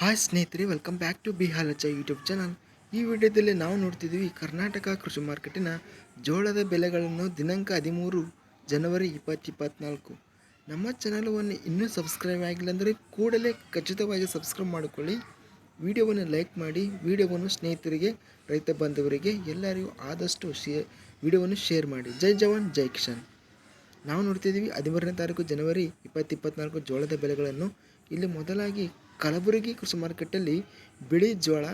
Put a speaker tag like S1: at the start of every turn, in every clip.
S1: Hi ಸ್ನೇಹಿತರೆ, welcome back to ಬಿಹಾಲಚ YouTube channel. ಈ ವಿಡಿಯೋದಲ್ಲಿ ನಾವು ನೋಡ್ತಿದ್ದೀವಿ ಕರ್ನಾಟಕ ಕೃಷಿ ಮಾರ್ಕೆಟಿನ ಜೋಳದ ಬೆಲೆಗಳನ್ನು ದಿನಾಂಕ 13 ಜನವರಿ 2024. ನಮ್ಮ ಚಾನಲವನ್ನು ಇನ್ನೂ ಸಬ್ಸ್ಕ್ರೈಬ್ ಆಗಿಲ್ಲ ಅಂದರೆ ಕೂಡಲೇ ಖಚಿತವಾಗಿ ಸಬ್ಸ್ಕ್ರೈಬ್ ಮಾಡಿಕೊಳ್ಳಿ. ವಿಡಿಯೋವನ್ನು ಲೈಕ್ ಮಾಡಿ, ವಿಡಿಯೋವನ್ನು ಸ್ನೇಹಿತರಿಗೆ, ರೈತ ಬಾಂಧವರಿಗೆ ಎಲ್ಲರಿಗೂ ಆದಷ್ಟು ವಿಡಿಯೋವನ್ನು ಶೇರ್ ಮಾಡಿ. ಜೈ ಜವಾನ್ ಜೈ ಕಿಸಾನ್. ನಾವು ನೋಡ್ತಿದ್ದೀವಿ 13ನೇ ತಾರೀಕು ಜನವರಿ 2024 ಜೋಳದ ಬೆಲೆಗಳನ್ನು. ಇಲ್ಲಿ ಮೊದಲಾಗಿ ಕಲಬುರಗಿ ಕೃಷಿ ಮಾರ್ಕೆಟಲ್ಲಿ ಬಿಳಿ ಜೋಳ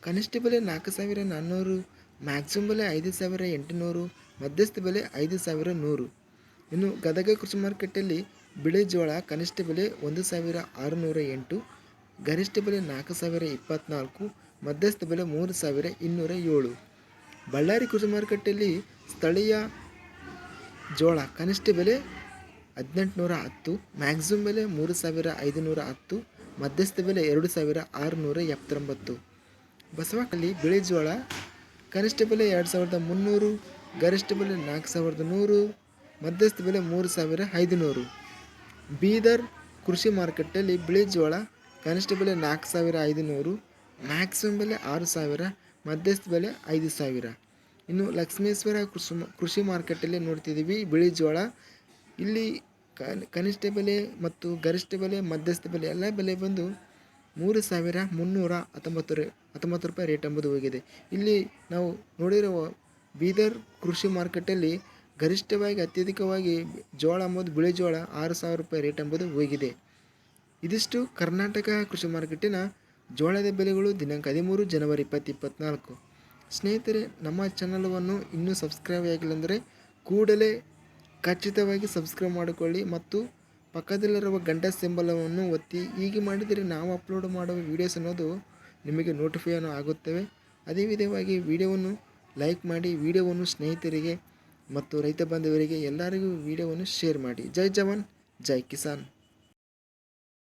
S1: ಕನಿಷ್ಠ ಬೆಲೆ 4,400, ಮ್ಯಾಕ್ಸಿಮಮ್ ಬೆಲೆ 5,800, ಮಧ್ಯಸ್ಥ ಬೆಲೆ 5,100. ಇನ್ನು ಗದಗ ಕೃಷಿ ಮಾರ್ಕೆಟಲ್ಲಿ ಬಿಳಿ ಜೋಳ ಕನಿಷ್ಠ ಬೆಲೆ 1,608, ಗರಿಷ್ಠ ಬೆಲೆ 4,024, ಮಧ್ಯಸ್ಥ ಬೆಲೆ 3,207. ಬಳ್ಳಾರಿ ಕೃಷಿ ಮಾರ್ಕೆಟಲ್ಲಿ ಸ್ಥಳೀಯ ಜೋಳ ಕನಿಷ್ಠ ಬೆಲೆ 1,810, ಮ್ಯಾಕ್ಸಿಮಮ್ ಬೆಲೆ 3,510, ಮಧ್ಯಸ್ಥ ಬೆಲೆ 2,679. ಬಸವಕಲ್ಲಿ ಬಿಳಿ ಜೋಳ ಕನಿಷ್ಠ ಬೆಲೆ 2,300, ಗರಿಷ್ಠ ಬೆಲೆ 4,100, ಮಧ್ಯಸ್ಥ ಬೆಲೆ 3,500. ಬೀದರ್ ಕೃಷಿ ಮಾರ್ಕೆಟಲ್ಲಿ ಬಿಳಿ ಜೋಳ ಕನಿಷ್ಠ ಬೆಲೆ 4,500, ಮ್ಯಾಕ್ಸಿಮಮ್ ಬೆಲೆ 6,000, ಮಧ್ಯಸ್ಥ ಬೆಲೆ 5,000. ಇನ್ನು ಲಕ್ಷ್ಮೇಶ್ವರ ಕೃಷಿ ಮಾರ್ಕೆಟಲ್ಲಿ ನೋಡ್ತಿದ್ದೀವಿ ಬಿಳಿ ಜೋಳ. ಇಲ್ಲಿ ಕನಿಷ್ಠ ಬೆಲೆ ಮತ್ತು ಗರಿಷ್ಠ ಬೆಲೆ, ಮಧ್ಯಸ್ಥ ಬೆಲೆ ಎಲ್ಲ ಬೆಲೆ ಬಂದು 3,319 ರೂಪಾಯಿ ರೇಟ್ ಎಂಬುದು ಹೋಗಿದೆ. ಇಲ್ಲಿ ನಾವು ನೋಡಿರುವ ಬೀದರ್ ಕೃಷಿ ಮಾರ್ಕೆಟಲ್ಲಿ ಗರಿಷ್ಠವಾಗಿ ಅತ್ಯಧಿಕವಾಗಿ ಜೋಳ ಎಂಬುದು ಬಿಳಿ ಜೋಳ 6,000 ರೂಪಾಯಿ ರೇಟ್ ಎಂಬುದು ಹೋಗಿದೆ. ಇದಿಷ್ಟು ಕರ್ನಾಟಕ ಕೃಷಿ ಮಾರ್ಕೆಟಿನ ಜೋಳದ ಬೆಲೆಗಳು ದಿನಾಂಕ 13 ಜನವರಿ 2024. ಸ್ನೇಹಿತರೆ, ನಮ್ಮ ಚಾನಲವನ್ನು ಇನ್ನೂ ಸಬ್ಸ್ಕ್ರೈಬ್ ಆಗಿಲ್ಲ ಅಂದರೆ ಕೂಡಲೇ ಖಚಿತವಾಗಿ ಸಬ್ಸ್ಕ್ರೈಬ್ ಮಾಡಿಕೊಳ್ಳಿ ಮತ್ತು ಪಕ್ಕದಲ್ಲಿರುವ ಗಂಟೆ ಸಿಂಬಲವನ್ನು ಒತ್ತಿ. ಹೀಗೆ ಮಾಡಿದರೆ ನಾವು ಅಪ್ಲೋಡ್ ಮಾಡುವ ವೀಡಿಯೋಸ್ ಅನ್ನೋದು ನಿಮಗೆ ನೋಟಿಫಿಕೇಷನ್ ಆಗುತ್ತವೆ. ಅದೇ ವಿಧವಾಗಿ ವಿಡಿಯೋವನ್ನು ಲೈಕ್ ಮಾಡಿ, ವಿಡಿಯೋವನ್ನು ಸ್ನೇಹಿತರಿಗೆ ಮತ್ತು ರೈತ ಬಾಂಧವರಿಗೆ ಎಲ್ಲರಿಗೂ ವಿಡಿಯೋವನ್ನು ಶೇರ್ ಮಾಡಿ. ಜೈ ಜವಾನ್ ಜೈ ಕಿಸಾನ್.